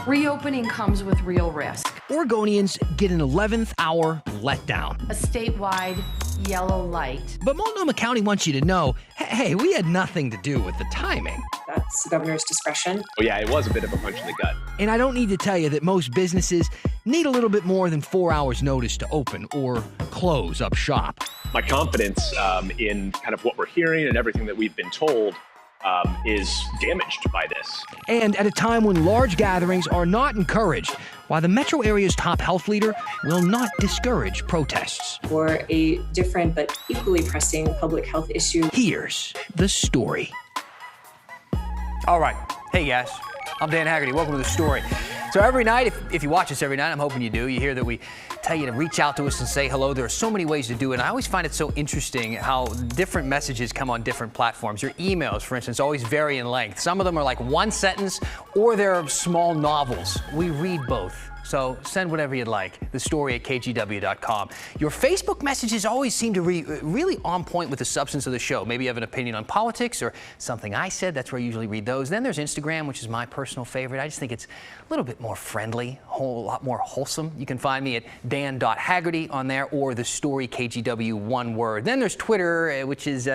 Reopening comes with real risk. Oregonians get an 11th hour letdown. A statewide yellow light. But Multnomah County wants you to know, hey, we had nothing to do with the timing. That's the governor's discretion. Oh yeah, it was a bit of a punch in the gut. And I don't need to tell you that most businesses need a little bit more than 4 hours notice to open or close up shop. My confidence in kind of what we're hearing and everything that we've been told is damaged by this. And at a time when large gatherings are not encouraged, while the metro area's top health leader will not discourage protests. For a different but equally pressing public health issue. Here's the story. All right. Hey, guys. I'm Dan Haggerty. Welcome to The Story. So every night, if you watch us every night, I'm hoping you do, you hear that we tell you to reach out to us and say hello. There are so many ways to do it. And I always find it so interesting how different messages come on different platforms. Your emails, for instance, always vary in length. Some of them are like one sentence or they're small novels. We read both. So send whatever you'd like. thestory@kgw.com. Your Facebook messages always seem to be really on point with the substance of the show. Maybe you have an opinion on politics or something I said. That's where I usually read those. Then there's Instagram, which is my personal favorite. I just think it's a little bit more friendly, a whole lot more wholesome. You can find me at dan.haggerty on there or The Story KGW, one word. Then there's Twitter, which is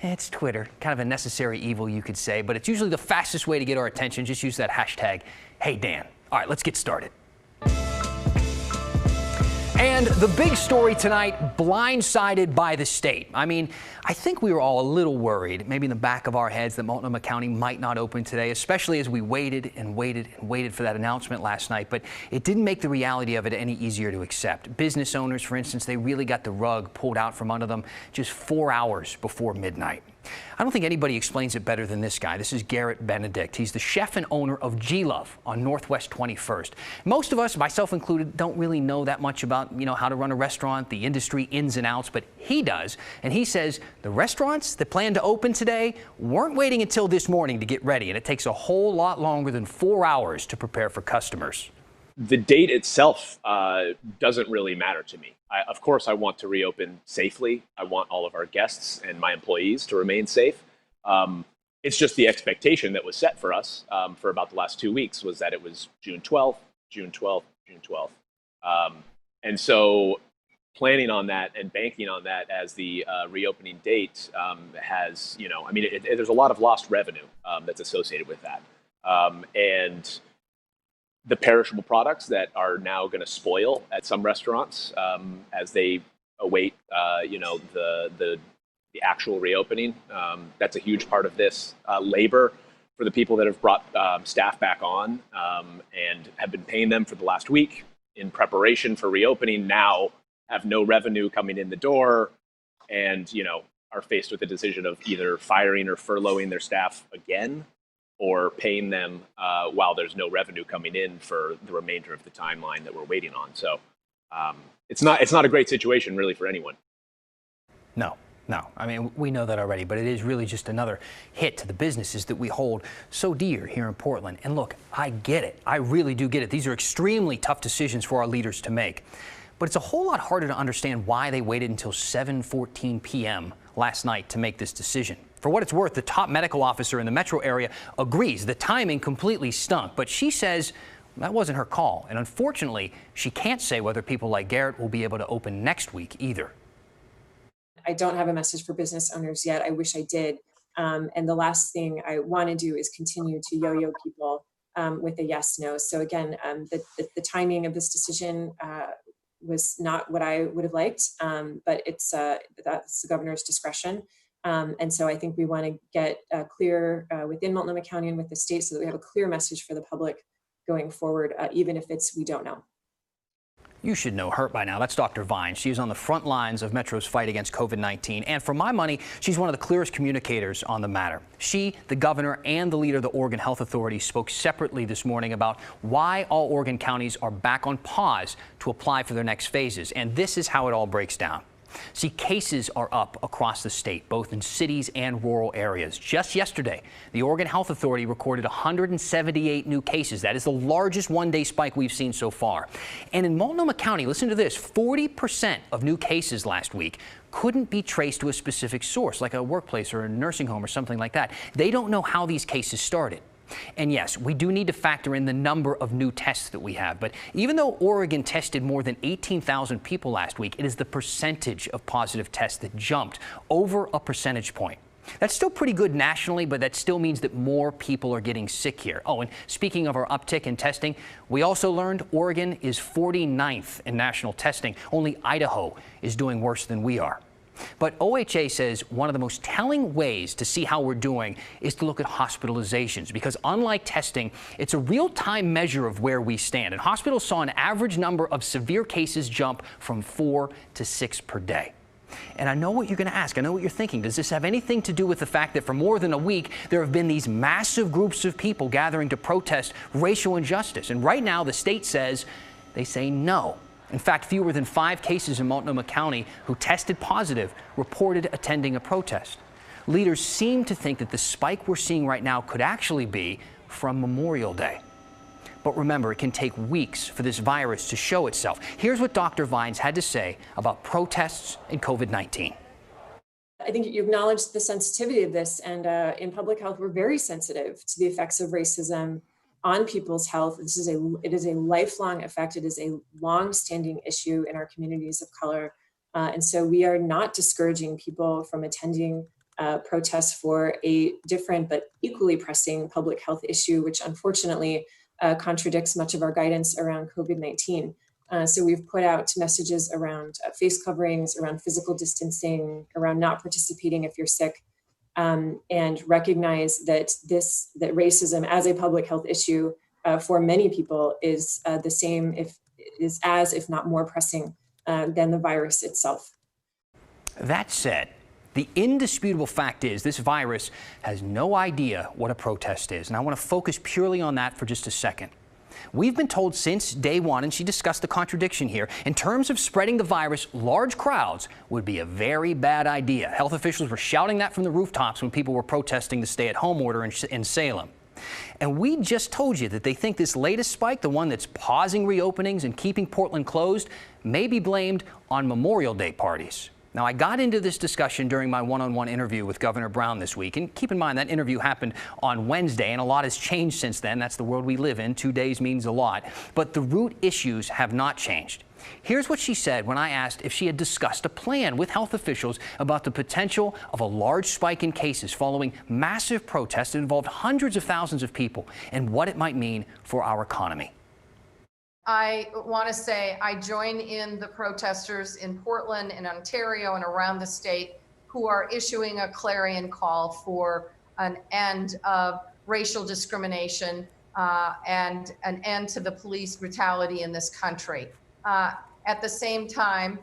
it's Twitter, kind of a necessary evil, you could say, but it's usually the fastest way to get our attention. Just use that hashtag, #HeyDan. All right, let's get started. And the big story tonight, blindsided by the state. I mean, I think we were all a little worried, maybe in the back of our heads, that Multnomah County might not open today, especially as we waited and waited and waited for that announcement last night. But it didn't make the reality of it any easier to accept. Business owners, for instance, they really got the rug pulled out from under them just 4 hours before midnight. I don't think anybody explains it better than this guy. This is Garrett Benedict. He's the chef and owner of G-Love on Northwest 21st. Most of us, myself included, don't really know that much about, how to run a restaurant, the industry ins and outs, but he does. And he says the restaurants that plan to open today weren't waiting until this morning to get ready, and it takes a whole lot longer than 4 hours to prepare for customers. The date itself doesn't really matter to me. Of course, I want to reopen safely. I want all of our guests and my employees to remain safe. It's just the expectation that was set for us for about the last 2 weeks was that it was June 12th, June 12th, June 12th. And so planning on that and banking on that as the reopening date has, there's a lot of lost revenue that's associated with that. And the perishable products that are now going to spoil at some restaurants as they await, the actual reopening. That's a huge part of this. Labor for the people that have brought staff back on and have been paying them for the last week in preparation for reopening now have no revenue coming in the door and, are faced with the decision of either firing or furloughing their staff again, or paying them while there's no revenue coming in for the remainder of the timeline that we're waiting on. So it's not a great situation really for anyone. No. I mean, we know that already, but it is really just another hit to the businesses that we hold so dear here in Portland. And look, I get it. I really do get it. These are extremely tough decisions for our leaders to make. But it's a whole lot harder to understand why they waited until 7:14 p.m. last night to make this decision. For what it's worth, the top medical officer in the metro area agrees the timing completely stunk, but she says that wasn't her call. And unfortunately, she can't say whether people like Garrett will be able to open next week either. I don't have a message for business owners yet. I wish I did. And the last thing I want to do is continue to yo-yo people with a yes, no. So again, the timing of this decision was not what I would have liked, but that's the governor's discretion. And so I think we want to get clear within Multnomah County and with the state so that we have a clear message for the public going forward, even if we don't know. You should know her by now. That's Dr. Vine. She's on the front lines of Metro's fight against COVID-19. And for my money, she's one of the clearest communicators on the matter. She, the governor, and the leader of the Oregon Health Authority spoke separately this morning about why all Oregon counties are back on pause to apply for their next phases. And this is how it all breaks down. See, cases are up across the state, both in cities and rural areas. Just yesterday, the Oregon Health Authority recorded 178 new cases. That is the largest one-day spike we've seen so far. And in Multnomah County, listen to this, 40% of new cases last week couldn't be traced to a specific source, like a workplace or a nursing home or something like that. They don't know how these cases started. And yes, we do need to factor in the number of new tests that we have. But even though Oregon tested more than 18,000 people last week, it is the percentage of positive tests that jumped over a percentage point. That's still pretty good nationally, but that still means that more people are getting sick here. Oh, and speaking of our uptick in testing, we also learned Oregon is 49th in national testing. Only Idaho is doing worse than we are. But OHA says one of the most telling ways to see how we're doing is to look at hospitalizations, because unlike testing, it's a real-time measure of where we stand. And hospitals saw an average number of severe cases jump from 4 to 6 per day. And I know what you're going to ask. I know what you're thinking. Does this have anything to do with the fact that for more than a week, there have been these massive groups of people gathering to protest racial injustice? And right now, the state says, they say no. In fact, fewer than 5 cases in Multnomah County who tested positive reported attending a protest. Leaders seem to think that the spike we're seeing right now could actually be from Memorial Day. But remember, it can take weeks for this virus to show itself. Here's what Dr. Vines had to say about protests and COVID-19. I think you acknowledged the sensitivity of this, and in public health, we're very sensitive to the effects of racism on people's health. It is a lifelong effect. It is a long-standing issue in our communities of color. And so we are not discouraging people from attending protests for a different but equally pressing public health issue, which unfortunately contradicts much of our guidance around COVID-19. So we've put out messages around face coverings, around physical distancing, around not participating if you're sick, and recognize that racism as a public health issue for many people is the same, if not more pressing than the virus itself. That said, the indisputable fact is this virus has no idea what a protest is, and I want to focus purely on that for just a second. We've been told since day one, and she discussed the contradiction here, in terms of spreading the virus, large crowds would be a very bad idea. Health officials were shouting that from the rooftops when people were protesting the stay-at-home order in Salem. And we just told you that they think this latest spike, the one that's pausing reopenings and keeping Portland closed, may be blamed on Memorial Day parties. Now, I got into this discussion during my one-on-one interview with Governor Brown this week. And keep in mind, that interview happened on Wednesday, and a lot has changed since then. That's the world we live in. 2 days means a lot. But the root issues have not changed. Here's what she said when I asked if she had discussed a plan with health officials about the potential of a large spike in cases following massive protests that involved hundreds of thousands of people and what it might mean for our economy. I want to say I join in the protesters in Portland and Ontario and around the state who are issuing a clarion call for an end of racial discrimination and an end to the police brutality in this country. At the same time,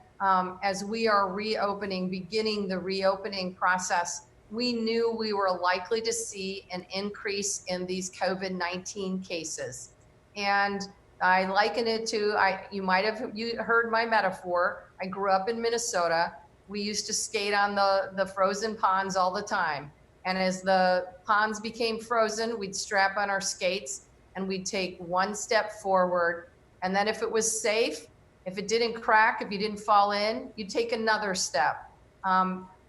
as we are beginning the reopening process, we knew we were likely to see an increase in these COVID-19 cases. And I liken it to, you might have heard my metaphor. I grew up in Minnesota. We used to skate on the frozen ponds all the time. And as the ponds became frozen, we'd strap on our skates and we'd take one step forward. And then if it was safe, if it didn't crack, if you didn't fall in, you'd take another step.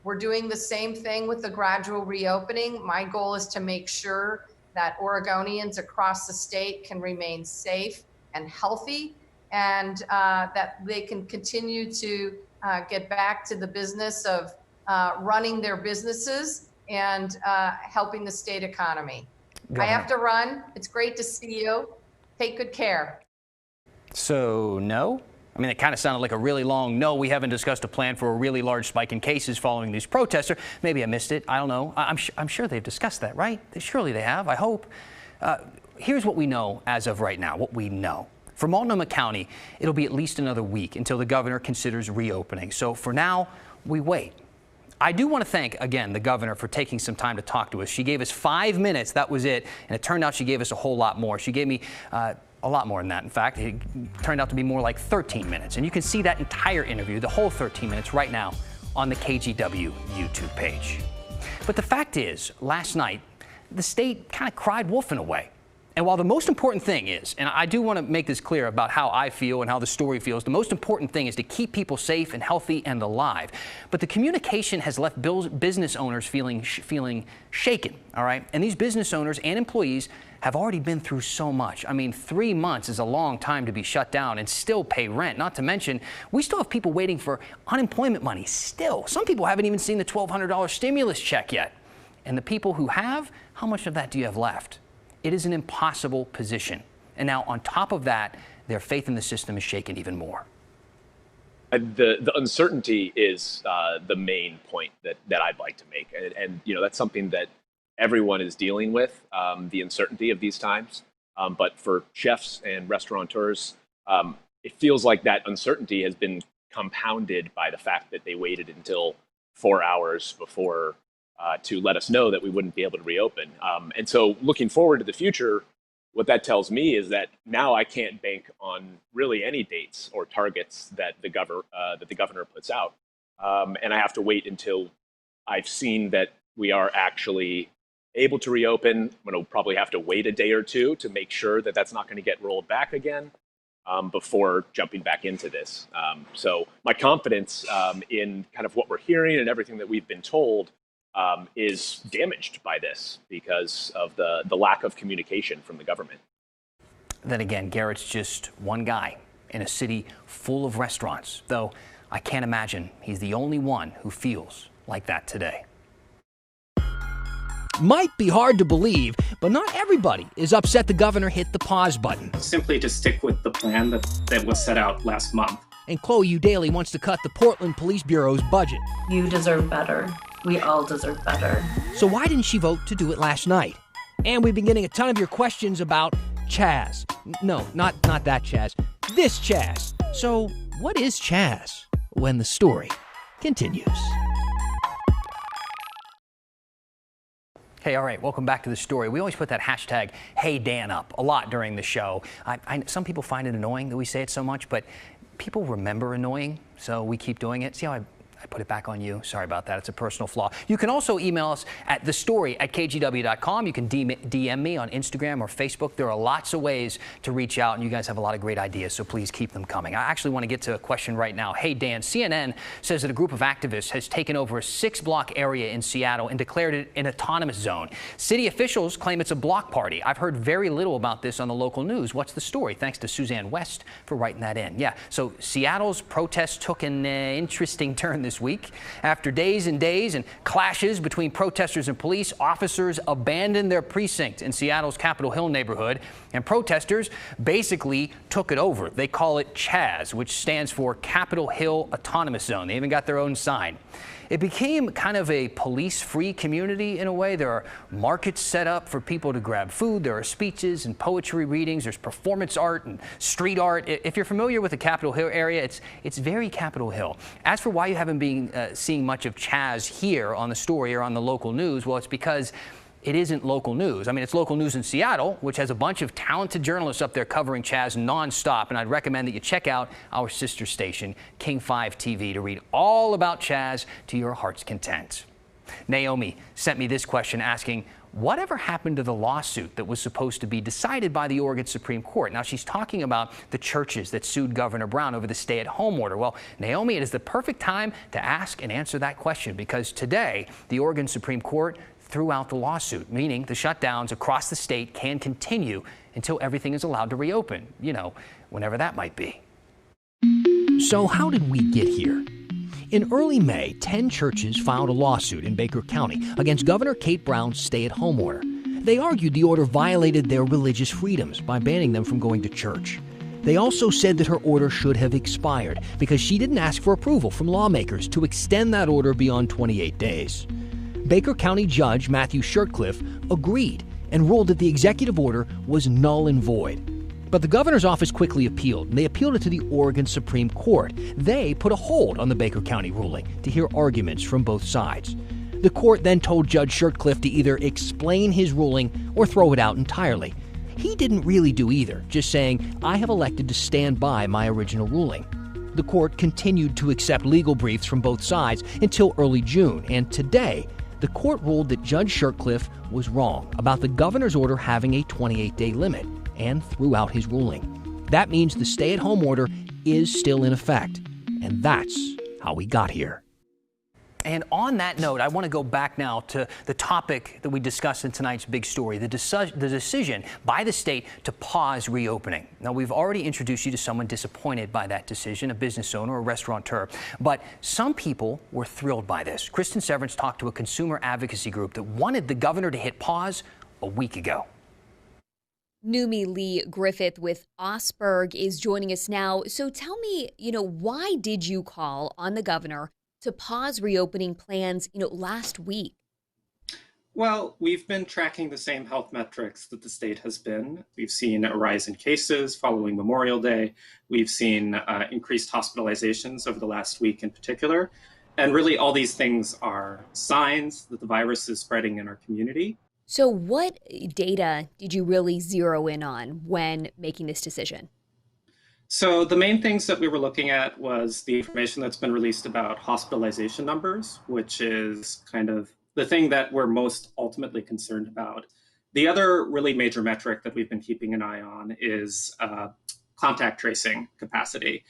We're doing the same thing with the gradual reopening. My goal is to make sure that Oregonians across the state can remain safe and healthy, and that they can continue to get back to the business of running their businesses and helping the state economy. I have to run. It's great to see you. Take good care. So, no? I mean, it kind of sounded like a really long no. We haven't discussed a plan for a really large spike in cases following these protests. Or maybe I missed it. I don't know. I'm sure they've discussed that, right? Surely they have, I hope. Here's what we know as of right now, what we know. For Multnomah County, it'll be at least another week until the governor considers reopening. So for now, we wait. I do want to thank, again, the governor for taking some time to talk to us. She gave us 5 minutes. That was it. And it turned out she gave us a whole lot more. She gave me a lot more than that. In fact, it turned out to be more like 13 minutes. And you can see that entire interview, the whole 13 minutes, right now on the KGW YouTube page. But the fact is, last night, the state kind of cried wolf in a way. And while the most important thing is, and I do want to make this clear about how I feel and how the story feels, the most important thing is to keep people safe and healthy and alive. But the communication has left business owners feeling shaken, all right? And these business owners and employees have already been through so much. I mean, 3 months is a long time to be shut down and still pay rent. Not to mention, we still have people waiting for unemployment money still. Some people haven't even seen the $1,200 stimulus check yet. And the people who have, how much of that do you have left? It is an impossible position. And now on top of that, their faith in the system is shaken even more. The uncertainty is the main point that I'd like to make. And that's something that everyone is dealing with, the uncertainty of these times. But for chefs and restaurateurs, it feels like that uncertainty has been compounded by the fact that they waited until 4 hours before to let us know that we wouldn't be able to reopen. And so looking forward to the future, what that tells me is that now I can't bank on really any dates or targets that the governor puts out. And I have to wait until I've seen that we are actually able to reopen. I'm going to probably have to wait a day or two to make sure that that's not going to get rolled back again before jumping back into this. So my confidence in kind of what we're hearing and everything that we've been told is damaged by this because of the lack of communication from the government. Then again, Garrett's just one guy in a city full of restaurants, though I can't imagine he's the only one who feels like that today. Might be hard to believe, but not everybody is upset the governor hit the pause button. Simply to stick with the plan that was set out last month. And Chloe Udaly wants to cut the Portland Police Bureau's budget. You deserve better. We all deserve better. So why didn't she vote to do it last night? And we've been getting a ton of your questions about Chaz. No, not that Chaz. This Chaz. So what is Chaz? When the story continues. Hey, all right, welcome back to the story. We always put that hashtag, Hey Dan, up a lot during the show. Some people find it annoying that we say it so much, but people remember annoying, so we keep doing it. See how I put it back on you? Sorry about that. It's a personal flaw. You can also email us at thestory@kgw.com. You can DM me on Instagram or Facebook. There are lots of ways to reach out, and you guys have a lot of great ideas, so please keep them coming. I actually want to get to a question right now. Hey, Dan, CNN says that a group of activists has taken over a 6-block area in Seattle and declared it an autonomous zone. City officials claim it's a block party. I've heard very little about this on the local news. What's the story? Thanks to Suzanne West for writing that in. Yeah, so Seattle's protests took an interesting turn this week. After days and days and clashes between protesters and police, officers abandoned their precinct in Seattle's Capitol Hill neighborhood, and protesters basically took it over. They call it CHAZ, which stands for Capitol Hill Autonomous Zone. They even got their own sign. It became kind of a police-free community in a way. There are markets set up for people to grab food. There are speeches and poetry readings. There's performance art and street art. If you're familiar with the Capitol Hill area, it's very Capitol Hill. As for why you haven't been seeing much of Chaz here on the story or on the local news, well, it's because it isn't local news. I mean, it's local news in Seattle, which has a bunch of talented journalists up there covering Chaz nonstop. And I'd recommend that you check out our sister station, King 5 TV, to read all about Chaz to your heart's content. Naomi sent me this question asking, whatever happened to the lawsuit that was supposed to be decided by the Oregon Supreme Court? Now, she's talking about the churches that sued Governor Brown over the stay-at-home order. Well, Naomi, it is the perfect time to ask and answer that question, because today, the Oregon Supreme Court threw out the lawsuit, meaning the shutdowns across the state can continue until everything is allowed to reopen, whenever that might be. So how did we get here? In early May, 10 churches filed a lawsuit in Baker County against Governor Kate Brown's stay-at-home order. They argued the order violated their religious freedoms by banning them from going to church. They also said that her order should have expired because she didn't ask for approval from lawmakers to extend that order beyond 28 days. Baker County Judge Matthew Shirtcliffe agreed and ruled that the executive order was null and void. But the governor's office quickly appealed, and they appealed it to the Oregon Supreme Court. They put a hold on the Baker County ruling to hear arguments from both sides. The court then told Judge Shirtcliffe to either explain his ruling or throw it out entirely. He didn't really do either, just saying, I have elected to stand by my original ruling. The court continued to accept legal briefs from both sides until early June, and today, The court ruled that Judge Shurtleff was wrong about the governor's order having a 28-day limit and threw out his ruling. That means the stay-at-home order is still in effect, and that's how we got here. And on that note, I want to go back now to the topic that we discussed in tonight's big story, the decision by the state to pause reopening. Now, we've already introduced you to someone disappointed by that decision, a business owner, a restaurateur. But some people were thrilled by this. Kristen Severance talked to a consumer advocacy group that wanted the governor to hit pause a week ago. Numi Lee Griffith with Osberg is joining us now. So tell me, why did you call on the governor to pause reopening plans, last week? Well, we've been tracking the same health metrics that the state has been. We've seen a rise in cases following Memorial Day. We've seen increased hospitalizations over the last week in particular. And really, all these things are signs that the virus is spreading in our community. So what data did you really zero in on when making this decision? So the main things that we were looking at was the information that's been released about hospitalization numbers, which is kind of the thing that we're most ultimately concerned about. The other really major metric that we've been keeping an eye on is contact tracing capacity.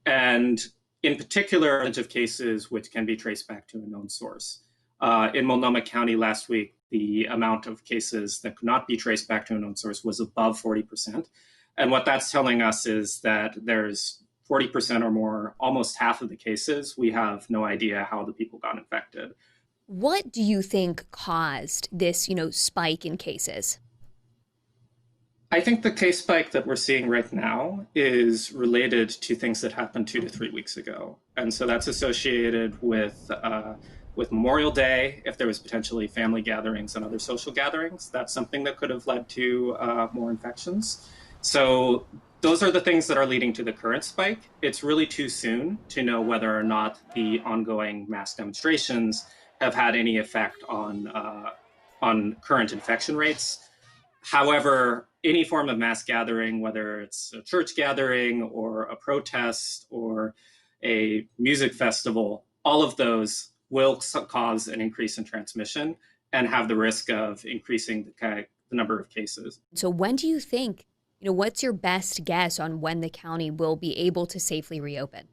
And in particular, of cases which can be traced back to a known source. In Multnomah County last week, the amount of cases that could not be traced back to a known source was above 40%. And what that's telling us is that there's 40% or more, almost half of the cases, we have no idea how the people got infected. What do you think caused this, spike in cases? I think the case spike that we're seeing right now is related to things that happened 2 to 3 weeks ago. And so that's associated with Memorial Day, if there was potentially family gatherings and other social gatherings. That's something that could have led to more infections. So those are the things that are leading to the current spike. It's really too soon to know whether or not the ongoing mass demonstrations have had any effect on current infection rates. However, any form of mass gathering, whether it's a church gathering or a protest or a music festival, all of those will cause an increase in transmission and have the risk of increasing the number of cases. So when do you think, what's your best guess on when the county will be able to safely reopen?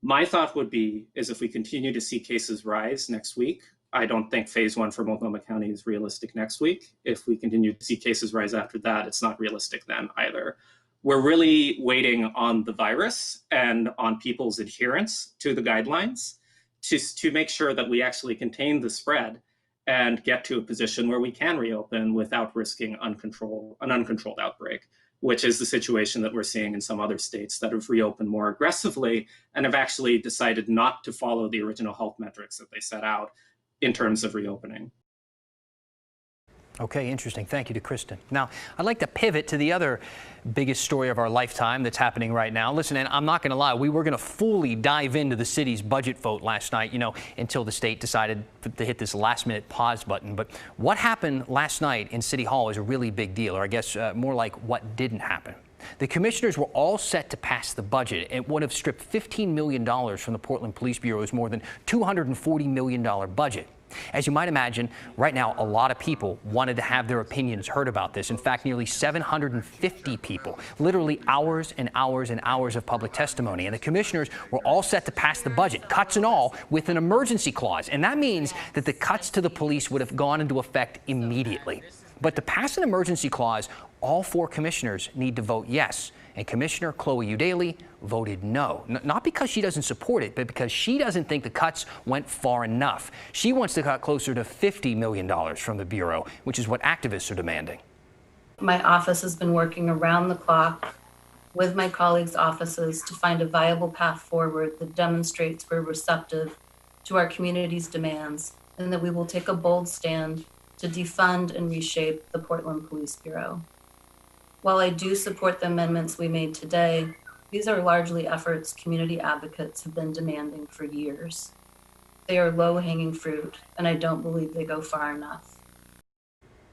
My thought would be is if we continue to see cases rise next week. I don't think phase 1 for Multnomah County is realistic next week. If we continue to see cases rise after that, it's not realistic then either. We're really waiting on the virus and on people's adherence to the guidelines to make sure that we actually contain the spread and get to a position where we can reopen without risking an uncontrolled outbreak, which is the situation that we're seeing in some other states that have reopened more aggressively and have actually decided not to follow the original health metrics that they set out in terms of reopening. Okay, interesting. Thank you to Kristen. Now, I'd like to pivot to the other biggest story of our lifetime that's happening right now. Listen, and I'm not going to lie, we were going to fully dive into the city's budget vote last night, until the state decided to hit this last-minute pause button. But what happened last night in City Hall is a really big deal, or I guess more like what didn't happen. The commissioners were all set to pass the budget. It would have stripped $15 million from the Portland Police Bureau's more than $240 million budget. As you might imagine, right now, a lot of people wanted to have their opinions heard about this. In fact, nearly 750 people, literally hours and hours and hours of public testimony. And the commissioners were all set to pass the budget, cuts and all, with an emergency clause. And that means that the cuts to the police would have gone into effect immediately. But to pass an emergency clause, all 4 commissioners need to vote yes. And Commissioner Chloe Eudaly voted no. Not because she doesn't support it, but because she doesn't think the cuts went far enough. She wants to cut closer to $50 million from the Bureau, which is what activists are demanding. My office has been working around the clock with my colleagues' offices to find a viable path forward that demonstrates we're receptive to our community's demands and that we will take a bold stand to defund and reshape the Portland Police Bureau. While I do support the amendments we made today, these are largely efforts community advocates have been demanding for years. They are low-hanging fruit, and I don't believe they go far enough.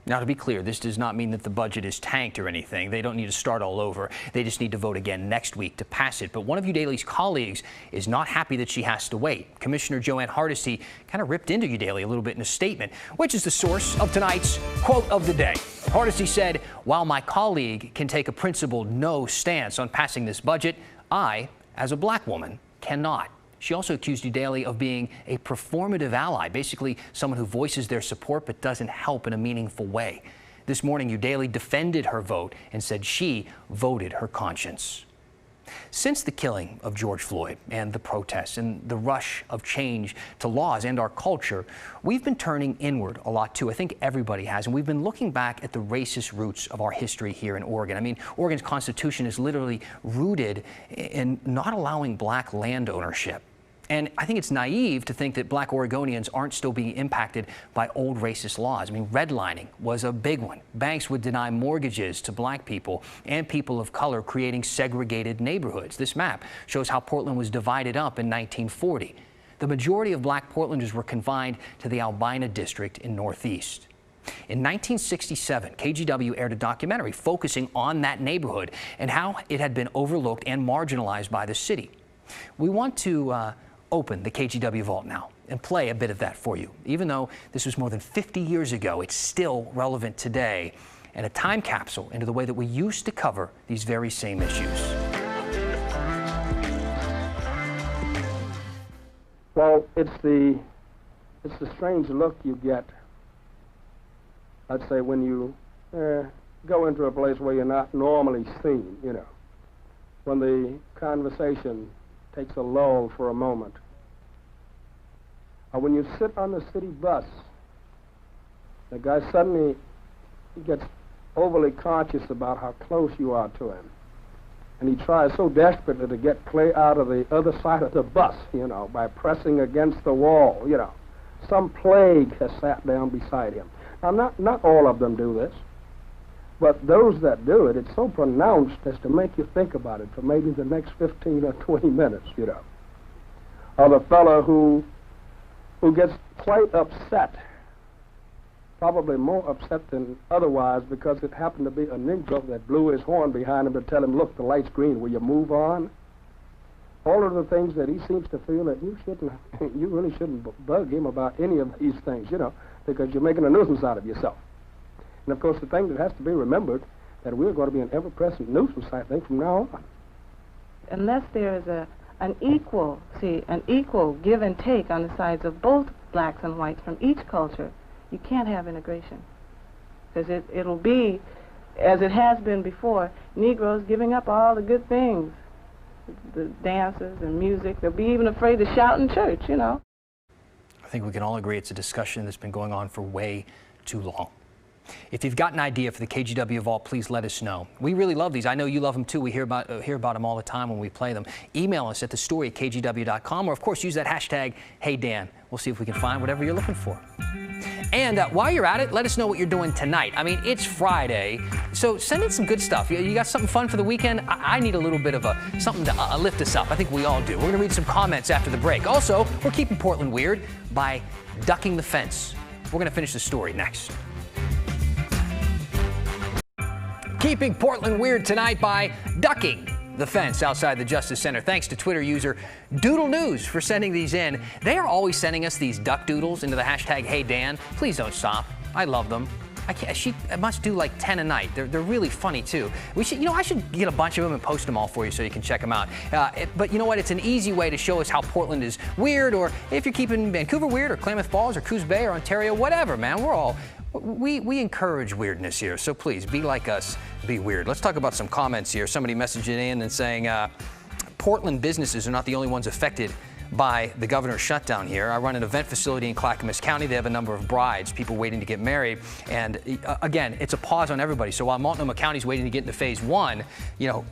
Now, to be clear, this does not mean that the budget is tanked or anything. They don't need to start all over. They just need to vote again next week to pass it. But one of Udaley's colleagues is not happy that she has to wait. Commissioner Dan Haggerty kind of ripped into Udaley a little bit in a statement, which is the source of tonight's quote of the day. Haggerty said, "While my colleague can take a principled no stance on passing this budget, I, as a black woman, cannot." She also accused Udaley of being a performative ally, basically someone who voices their support but doesn't help in a meaningful way. This morning, Udaley defended her vote and said she voted her conscience. Since the killing of George Floyd and the protests and the rush of change to laws and our culture, we've been turning inward a lot too. I think everybody has, and we've been looking back at the racist roots of our history here in Oregon. I mean, Oregon's Constitution is literally rooted in not allowing black land ownership. And I think it's naive to think that black Oregonians aren't still being impacted by old racist laws. I mean, redlining was a big one. Banks would deny mortgages to black people and people of color, creating segregated neighborhoods. This map shows how Portland was divided up in 1940. The majority of black Portlanders were confined to the Albina district in Northeast. In 1967, KGW aired a documentary focusing on that neighborhood and how it had been overlooked and marginalized by the city. We want to open the KGW vault now and play a bit of that for you. Even though this was more than 50 years ago, it's still relevant today, and a time capsule into the way that we used to cover these very same issues. Well, it's the strange look you get, I'd say, when you go into a place where you're not normally seen, you know, when the conversation takes a lull for a moment. Or when you sit on the city bus, the guy suddenly gets overly conscious about how close you are to him. And he tries so desperately to get clear out of the other side of the bus, you know, by pressing against the wall, you know. Some plague has sat down beside him. Now, not all of them do this, but those that do it, it's so pronounced as to make you think about it for maybe the next 15 or 20 minutes, you know. Or the fellow who gets quite upset, probably more upset than otherwise because it happened to be a Negro that blew his horn behind him to tell him, look, the light's green, will you move on? All of the things that he seems to feel that you really shouldn't bug him about any of these things, you know, because you're making a nuisance out of yourself. And, of course, the thing that has to be remembered, that we're going to be an ever-present nuisance, I think, from now on. Unless there is an equal give and take on the sides of both blacks and whites from each culture, you can't have integration. Because it'll be, as it has been before, Negroes giving up all the good things, the dances and music. They'll be even afraid to shout in church, you know. I think we can all agree it's a discussion that's been going on for way too long. If you've got an idea for the KGW Vault, please let us know. We really love these. I know you love them too. We hear about them all the time when we play them. Email us at thestory@kgw.com, or of course use that hashtag #HeyDan. We'll see if we can find whatever you're looking for. And while you're at it, let us know what you're doing tonight. I mean, it's Friday, so send in some good stuff. You got something fun for the weekend? I need a little bit of something to lift us up. I think we all do. We're going to read some comments after the break. Also, we're keeping Portland weird by ducking the fence. We're going to finish the story next. Keeping Portland weird tonight by ducking the fence outside the Justice Center. Thanks to Twitter user Doodle News for sending these in. They are always sending us these duck doodles into the hashtag #HeyDan. Please don't stop. I love them. I must do like 10 a night. They're really funny too. I should get a bunch of them and post them all for you so you can check them out. But you know what? It's an easy way to show us how Portland is weird, or if you're keeping Vancouver weird, or Klamath Falls, or Coos Bay, or Ontario, whatever, man. We encourage weirdness here, so please be like us, be weird. Let's talk about some comments here. Somebody messaging in and saying Portland businesses are not the only ones affected by the governor's shutdown here. I run an event facility in Clackamas County. They have a number of brides, people waiting to get married. And again, it's a pause on everybody. So while Multnomah County is waiting to get into phase 1,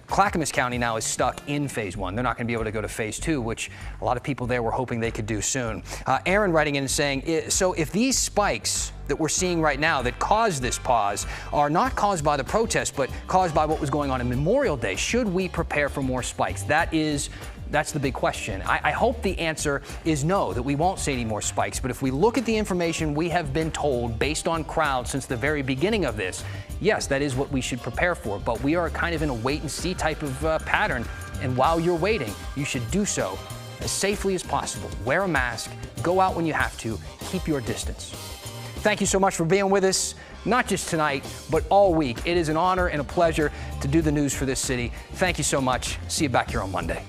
Clackamas County now is stuck in phase 1. They're not going to be able to go to phase 2, which a lot of people there were hoping they could do soon. Aaron writing in and saying, so if these spikes that we're seeing right now that caused this pause are not caused by the protest, but caused by what was going on in Memorial Day, should we prepare for more spikes? That is That's the big question. I hope the answer is no, that we won't see any more spikes. But if we look at the information we have been told based on crowds since the very beginning of this, yes, that is what we should prepare for. But we are kind of in a wait-and-see type of pattern. And while you're waiting, you should do so as safely as possible. Wear a mask, go out when you have to, keep your distance. Thank you so much for being with us, not just tonight, but all week. It is an honor and a pleasure to do the news for this city. Thank you so much. See you back here on Monday.